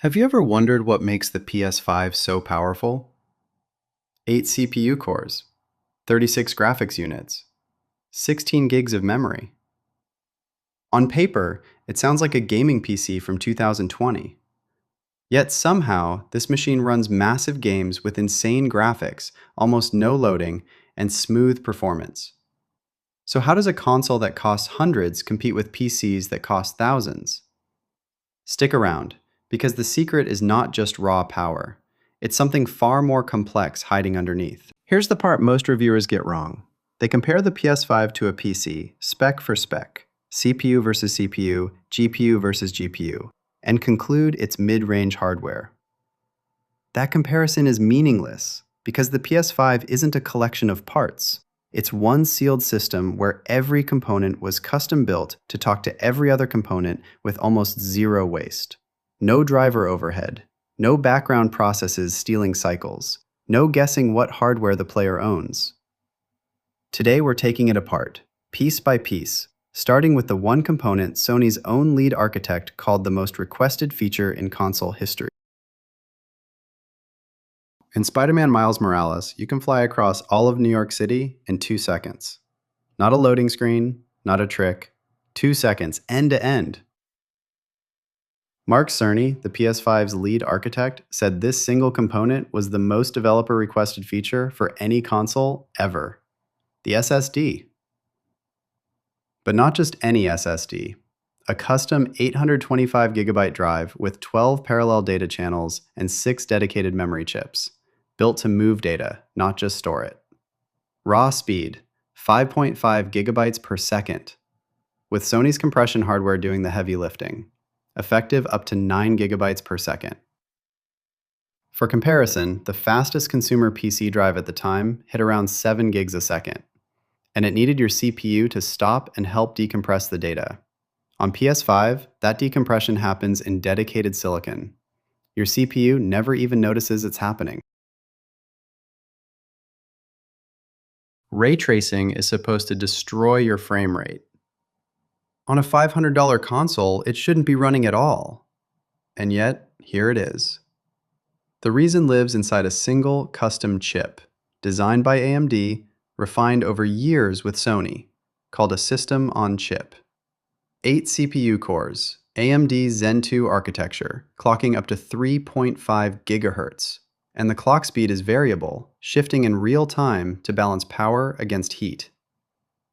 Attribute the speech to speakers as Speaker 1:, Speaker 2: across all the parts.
Speaker 1: Have you ever wondered what makes the PS5 so powerful? 8 CPU cores, 36 graphics units, 16 gigs of memory. On paper, it sounds like a gaming PC from 2020. Yet somehow, this machine runs massive games with insane graphics, almost no loading, and smooth performance. So how does a console that costs hundreds compete with PCs that cost thousands? Stick around, because the secret is not just raw power. It's something far more complex hiding underneath. Here's the part most reviewers get wrong. They compare the PS5 to a PC, spec for spec, CPU versus CPU, GPU versus GPU, and conclude it's mid-range hardware. That comparison is meaningless, because the PS5 isn't a collection of parts. It's one sealed system where every component was custom built to talk to every other component with almost zero waste. No driver overhead, no background processes stealing cycles, no guessing what hardware the player owns. Today we're taking it apart, piece by piece, starting with the one component Sony's own lead architect called the most requested feature in console history. In Spider-Man Miles Morales, you can fly across all of New York City in 2 seconds. Not a loading screen, not a trick. 2 seconds, end to end. Mark Cerny, the PS5's lead architect, said this single component was the most developer-requested feature for any console ever. The SSD. But not just any SSD. A custom 825GB drive with 12 parallel data channels and 6 dedicated memory chips, built to move data, not just store it. Raw speed, 5.5 gigabytes per second, with Sony's compression hardware doing the heavy lifting, effective up to 9 gigabytes per second. For comparison, the fastest consumer PC drive at the time hit around 7 gigs a second, and it needed your CPU to stop and help decompress the data. On PS5, that decompression happens in dedicated silicon. Your CPU never even notices it's happening. Ray tracing is supposed to destroy your frame rate. On a $500 console, it shouldn't be running at all. And yet, here it is. The reason lives inside a single custom chip, designed by AMD, refined over years with Sony, called a system on chip. 8 CPU cores, AMD Zen 2 architecture, clocking up to 3.5 gigahertz. And the clock speed is variable, shifting in real time to balance power against heat.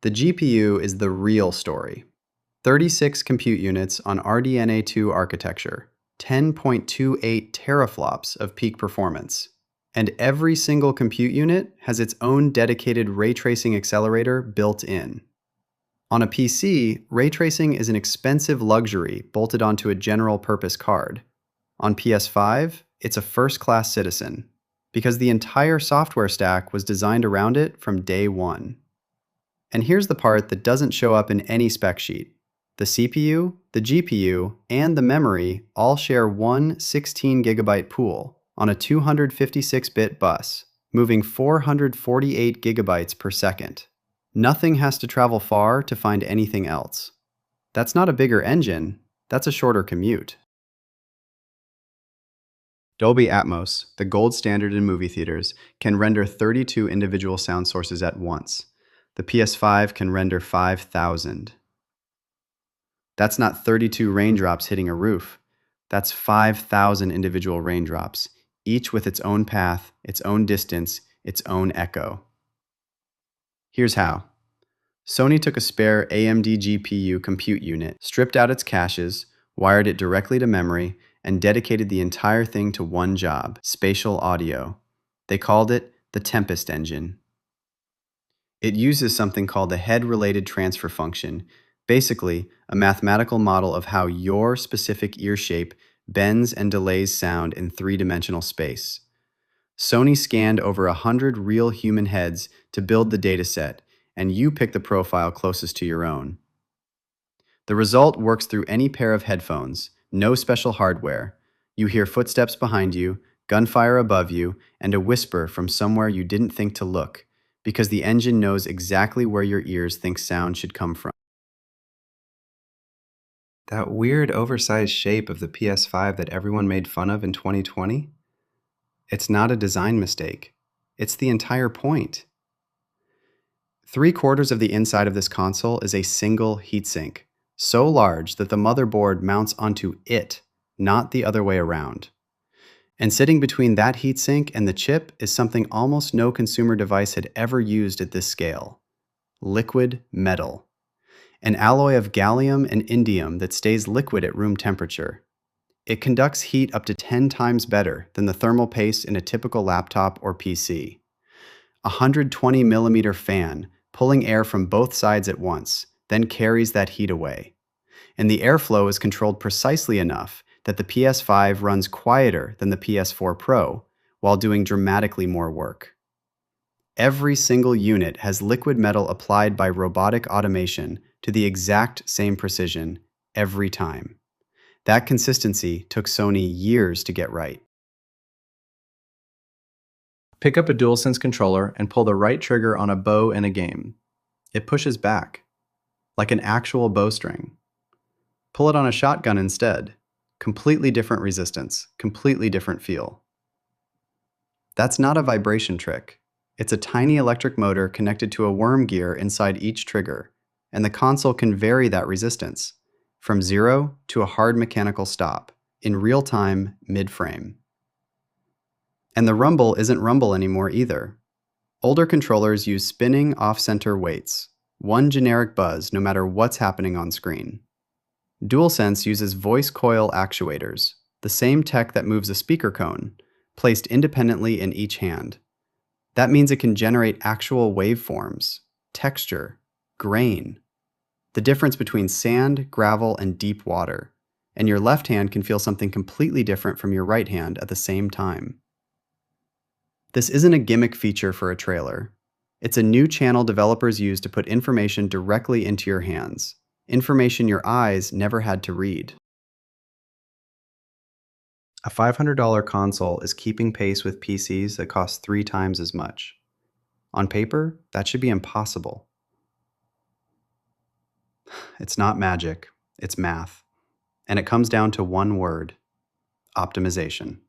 Speaker 1: The GPU is the real story. 36 compute units on RDNA 2 architecture, 10.28 teraflops of peak performance. And every single compute unit has its own dedicated ray tracing accelerator built in. On a PC, ray tracing is an expensive luxury bolted onto a general-purpose card. On PS5, it's a first-class citizen, because the entire software stack was designed around it from day one. And here's the part that doesn't show up in any spec sheet. The CPU, the GPU, and the memory all share one 16GB pool on a 256-bit bus, moving 448 gigabytes per second. Nothing has to travel far to find anything else. That's not a bigger engine, that's a shorter commute. Dolby Atmos, the gold standard in movie theaters, can render 32 individual sound sources at once. The PS5 can render 5,000. That's not 32 raindrops hitting a roof. That's 5,000 individual raindrops, each with its own path, its own distance, its own echo. Here's how. Sony took a spare AMD GPU compute unit, stripped out its caches, wired it directly to memory, and dedicated the entire thing to one job, spatial audio. They called it the Tempest engine. It uses something called the head-related transfer function, basically a mathematical model of how your specific ear shape bends and delays sound in three-dimensional space. Sony scanned over 100 real human heads to build the dataset, and you pick the profile closest to your own. The result works through any pair of headphones, no special hardware. You hear footsteps behind you, gunfire above you, and a whisper from somewhere you didn't think to look, because the engine knows exactly where your ears think sound should come from. That weird oversized shape of the PS5 that everyone made fun of in 2020? It's not a design mistake. It's the entire point. 3/4 of the inside of this console is a single heatsink, so large that the motherboard mounts onto it, not the other way around. And sitting between that heatsink and the chip is something almost no consumer device had ever used at this scale: liquid metal. An alloy of gallium and indium that stays liquid at room temperature. It conducts heat up to 10 times better than the thermal paste in a typical laptop or PC. A 120 millimeter fan pulling air from both sides at once, then carries that heat away. And the airflow is controlled precisely enough that the PS5 runs quieter than the PS4 Pro while doing dramatically more work. Every single unit has liquid metal applied by robotic automation to the exact same precision every time. That consistency took Sony years to get right. Pick up a DualSense controller and pull the right trigger on a bow in a game. It pushes back, like an actual bowstring. Pull it on a shotgun instead. Completely different resistance, completely different feel. That's not a vibration trick. It's a tiny electric motor connected to a worm gear inside each trigger, and the console can vary that resistance, from 0 to a hard mechanical stop, in real time, mid-frame. And the rumble isn't rumble anymore either. Older controllers use spinning off-center weights, one generic buzz no matter what's happening on screen. DualSense uses voice coil actuators, the same tech that moves a speaker cone, placed independently in each hand. That means it can generate actual waveforms, texture, grain, the difference between sand, gravel, and deep water, and your left hand can feel something completely different from your right hand at the same time. This isn't a gimmick feature for a trailer. It's a new channel developers use to put information directly into your hands, information your eyes never had to read. A $500 console is keeping pace with PCs that cost 3 times as much. On paper, that should be impossible. It's not magic, it's math. And it comes down to one word: optimization.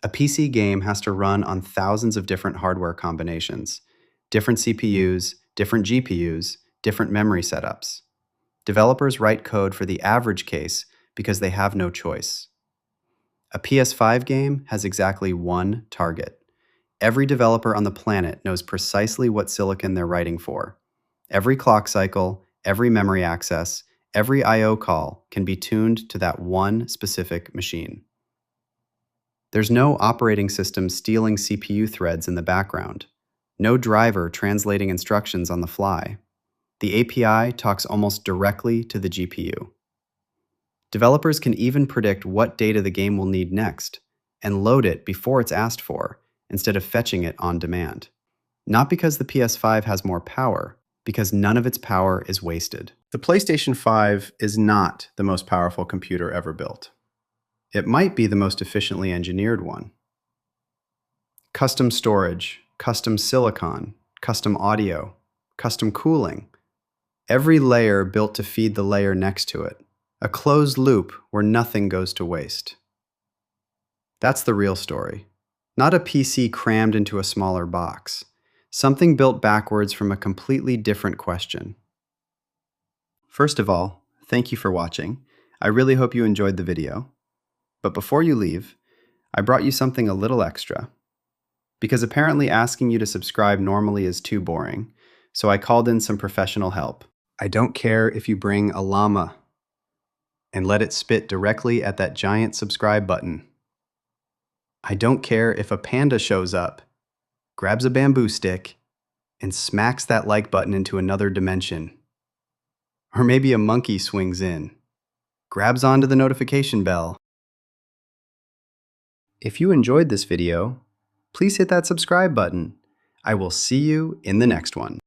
Speaker 1: A PC game has to run on thousands of different hardware combinations, different CPUs, different GPUs, different memory setups. Developers write code for the average case because they have no choice. A PS5 game has exactly one target. Every developer on the planet knows precisely what silicon they're writing for. Every clock cycle, every memory access, every I/O call can be tuned to that one specific machine. There's no operating system stealing CPU threads in the background, no driver translating instructions on the fly. The API talks almost directly to the GPU. Developers can even predict what data the game will need next and load it before it's asked for, instead of fetching it on demand. Not because the PS5 has more power, because none of its power is wasted. The PlayStation 5 is not the most powerful computer ever built. It might be the most efficiently engineered one. Custom storage, custom silicon, custom audio, custom cooling. Every layer built to feed the layer next to it. A closed loop where nothing goes to waste. That's the real story. Not a PC crammed into a smaller box. Something built backwards from a completely different question. First of all, thank you for watching. I really hope you enjoyed the video. But before you leave, I brought you something a little extra. Because apparently asking you to subscribe normally is too boring, so I called in some professional help. I don't care if you bring a llama and let it spit directly at that giant subscribe button. I don't care if a panda shows up, grabs a bamboo stick, and smacks that like button into another dimension. Or maybe a monkey swings in, grabs onto the notification bell. If you enjoyed this video, please hit that subscribe button. I will see you in the next one.